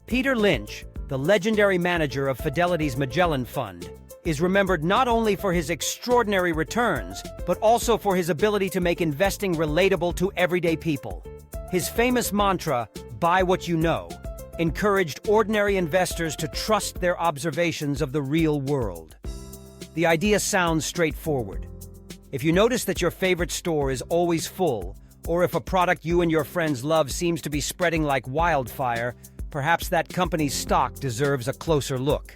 Peter Lynch, the legendary manager of Fidelity's Magellan Fund, is remembered not only for his extraordinary returns, but also for his ability to make investing relatable to everyday people. His famous mantra, "Buy what you know," encouraged ordinary investors to trust their observations of the real world. The idea sounds straightforward. If you notice that your favorite store is always full, or if a product you and your friends love seems to be spreading like wildfire, perhaps that company's stock deserves a closer look.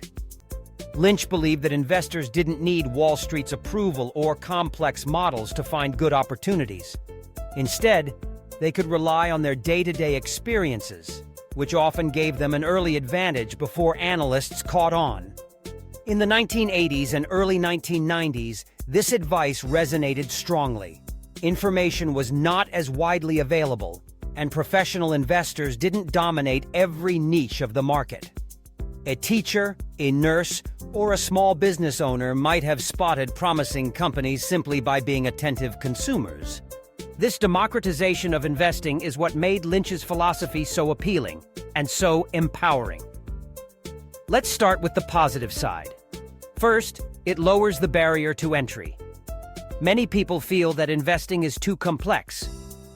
Lynch believed that investors didn't need Wall Street's approval or complex models to find good opportunities. Instead, they could rely on their day-to-day experiences, which often gave them an early advantage before analysts caught on. In the 1980s and early 1990s, this advice resonated strongly. Information was not as widely available, and professional investors didn't dominate every niche of the market. A teacher, a nurse, or a small business owner might have spotted promising companies simply by being attentive consumers. This democratization of investing is what made Lynch's philosophy so appealing and so empowering. Let's start with the positive side. First, it lowers the barrier to entry. Many people feel that investing is too complex,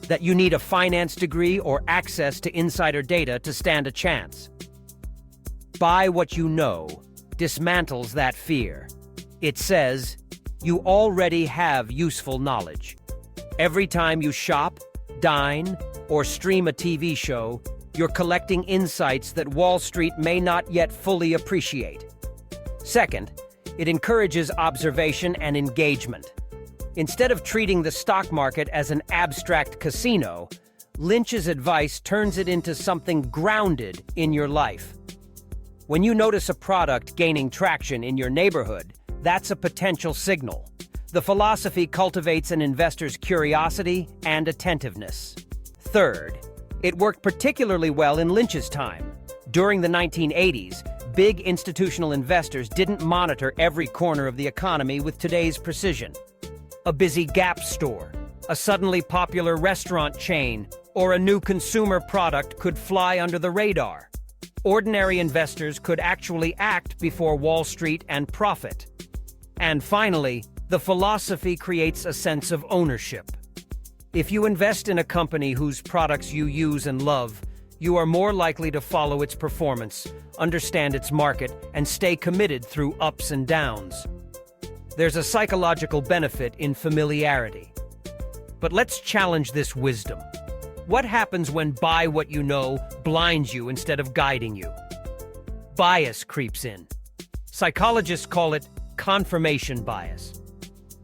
that you need a finance degree or access to insider data to stand a chance. Buy what you know dismantles that fear. It says, you already have useful knowledge. Every time you shop, dine, or stream a TV show, you're collecting insights that Wall Street may not yet fully appreciate. Second, it encourages observation and engagement. Instead of treating the stock market as an abstract casino, Lynch's advice turns it into something grounded in your life. When you notice a product gaining traction in your neighborhood, that's a potential signal. The philosophy cultivates an investor's curiosity and attentiveness. Third, it worked particularly well in Lynch's time. During the 1980s, big institutional investors didn't monitor every corner of the economy with today's precision. A busy Gap store, a suddenly popular restaurant chain, or a new consumer product could fly under the radar. Ordinary investors could actually act before Wall Street and profit. And finally, the philosophy creates a sense of ownership. If you invest in a company whose products you use and love, you are more likely to follow its performance, understand its market, and stay committed through ups and downs. There's a psychological benefit in familiarity. But let's challenge this wisdom. What happens when buy what you know blinds you instead of guiding you? Bias creeps in. Psychologists call it confirmation bias.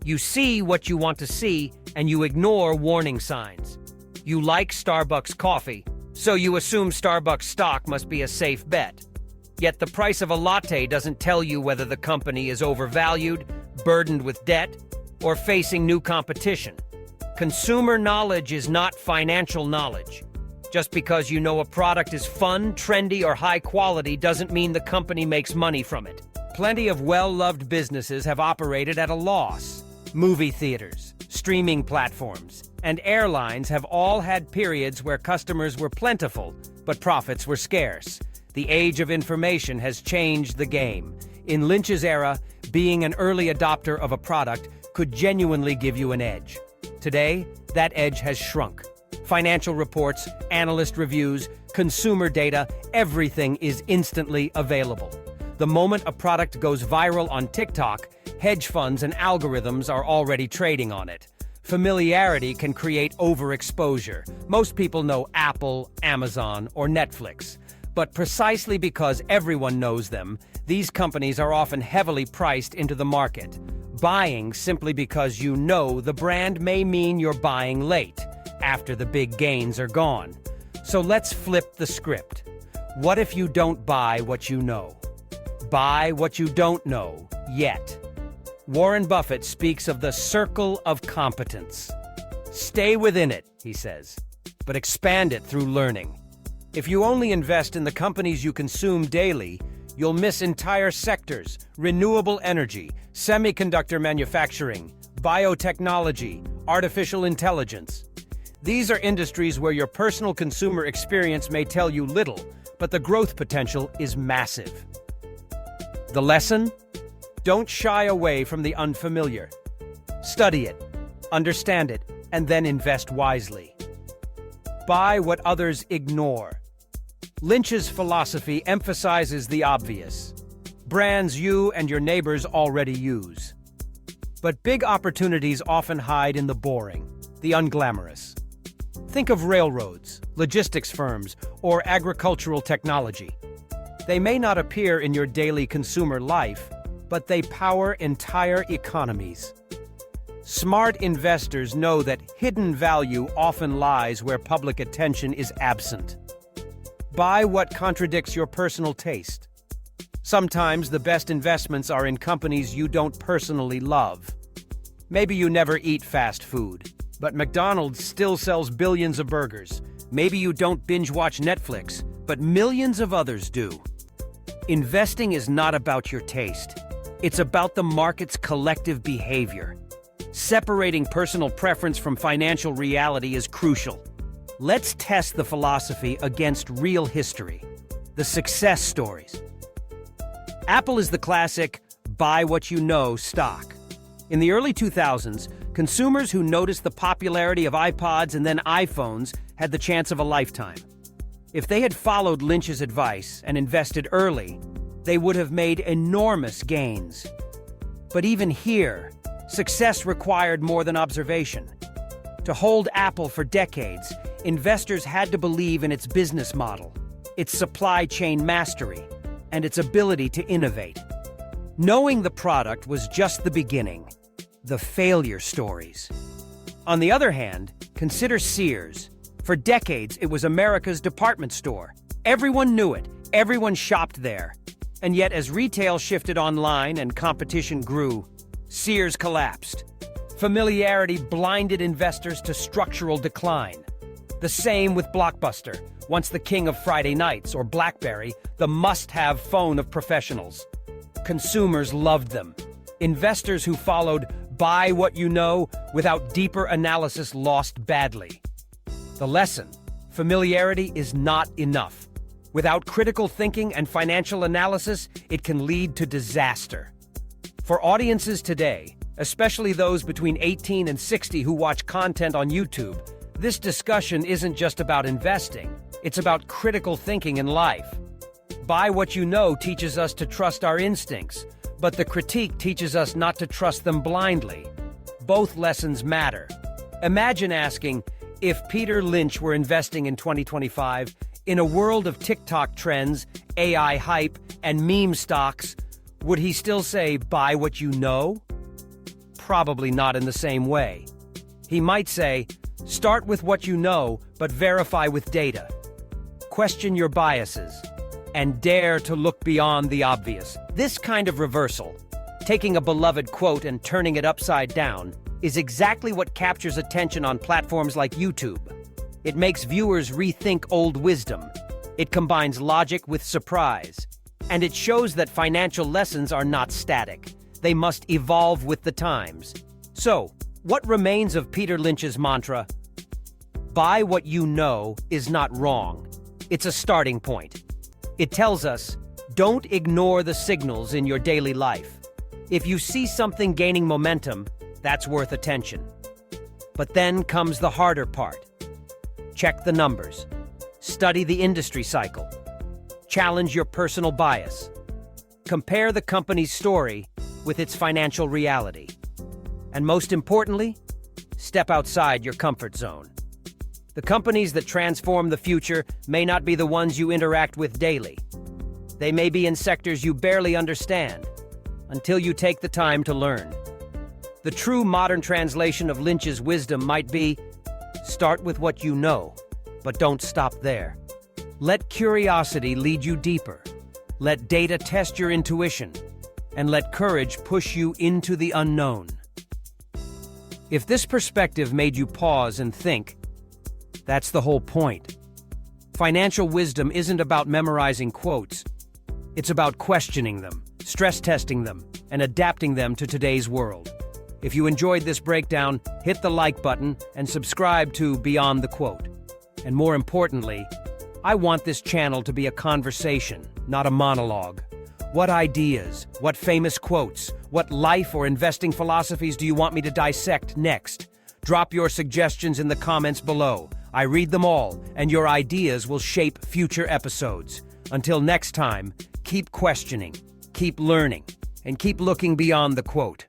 You see what you want to see, and you ignore warning signs. You like Starbucks coffee, so you assume Starbucks stock must be a safe bet. Yet the price of a latte doesn't tell you whether the company is overvalued, burdened with debt, or facing new competition. Consumer knowledge is not financial knowledge. Just because you know a product is fun, trendy, or high quality doesn't mean the company makes money from it. Plenty of well-loved businesses have operated at a loss. Movie theaters, streaming platforms, and airlines have all had periods where customers were plentiful, but profits were scarce. The age of information has changed the game. In Lynch's era, being an early adopter of a product could genuinely give you an edge. Today, that edge has shrunk. Financial reports, analyst reviews, consumer data, everything is instantly available. The moment a product goes viral on TikTok, hedge funds and algorithms are already trading on it. Familiarity can create overexposure. Most people know Apple, Amazon, or Netflix. But precisely because everyone knows them, these companies are often heavily priced into the market. Buying simply because you know the brand may mean you're buying late, after the big gains are gone. So let's flip the script. What if you don't buy what you know? Buy what you don't know yet. Warren Buffett speaks of the circle of competence. Stay within it, he says, but expand it through learning. If you only invest in the companies you consume daily, you'll miss entire sectors: renewable energy, semiconductor manufacturing, biotechnology, artificial intelligence. These are industries where your personal consumer experience may tell you little, but the growth potential is massive. The lesson? Don't shy away from the unfamiliar. Study it, understand it, and then invest wisely. Buy what others ignore. Lynch's philosophy emphasizes the obvious: brands you and your neighbors already use. But big opportunities often hide in the boring, the unglamorous. Think of railroads, logistics firms, or agricultural technology. They may not appear in your daily consumer life, but they power entire economies. Smart investors know that hidden value often lies where public attention is absent. Buy what contradicts your personal taste. Sometimes the best investments are in companies you don't personally love. Maybe you never eat fast food, but McDonald's still sells billions of burgers. Maybe you don't binge-watch Netflix, but millions of others do. Investing is not about your taste. It's about the market's collective behavior. Separating personal preference from financial reality is crucial. Let's test the philosophy against real history, the success stories. Apple is the classic buy what you know stock. In the early 2000s, consumers who noticed the popularity of iPods and then iPhones had the chance of a lifetime. If they had followed Lynch's advice and invested early, they would have made enormous gains. But even here, success required more than observation. To hold Apple for decades, investors had to believe in its business model, its supply chain mastery, and its ability to innovate. Knowing the product was just the beginning, the failure stories. On the other hand, consider Sears. For decades, it was America's department store. Everyone knew it, everyone shopped there. And yet, as retail shifted online and competition grew, Sears collapsed. Familiarity blinded investors to structural decline. The same with Blockbuster, once the king of Friday nights, or BlackBerry, the must-have phone of professionals. Consumers loved them. Investors who followed buy what you know without deeper analysis lost badly. The lesson: familiarity is not enough. Without critical thinking and financial analysis, it can lead to disaster. For audiences today, especially those between 18 and 60 who watch content on YouTube, this discussion isn't just about investing, it's about critical thinking in life. Buy what you know teaches us to trust our instincts, but the critique teaches us not to trust them blindly. Both lessons matter. Imagine asking, if Peter Lynch were investing in 2025, in a world of TikTok trends, AI hype, and meme stocks, would he still say, buy what you know? Probably not in the same way. He might say, start with what you know, but verify with data. Question your biases, and dare to look beyond the obvious. This kind of reversal, taking a beloved quote and turning it upside down, is exactly what captures attention on platforms like YouTube. It makes viewers rethink old wisdom. It combines logic with surprise. And it shows that financial lessons are not static. They must evolve with the times. So, what remains of Peter Lynch's mantra? Buy what you know is not wrong. It's a starting point. It tells us, don't ignore the signals in your daily life. If you see something gaining momentum, that's worth attention. But then comes the harder part. Check the numbers. Study the industry cycle. Challenge your personal bias. Compare the company's story with its financial reality. And most importantly, step outside your comfort zone. The companies that transform the future may not be the ones you interact with daily. They may be in sectors you barely understand, until you take the time to learn. The true modern translation of Lynch's wisdom might be, start with what you know, but don't stop there. Let curiosity lead you deeper. Let data test your intuition, and let courage push you into the unknown. If this perspective made you pause and think, that's the whole point. Financial wisdom isn't about memorizing quotes. It's about questioning them, stress testing them, and adapting them to today's world. If you enjoyed this breakdown, hit the like button and subscribe to Beyond the Quote. And more importantly, I want this channel to be a conversation, not a monologue. What ideas, what famous quotes, what life or investing philosophies do you want me to dissect next? Drop your suggestions in the comments below. I read them all, and your ideas will shape future episodes. Until next time, keep questioning, keep learning, and keep looking beyond the quote.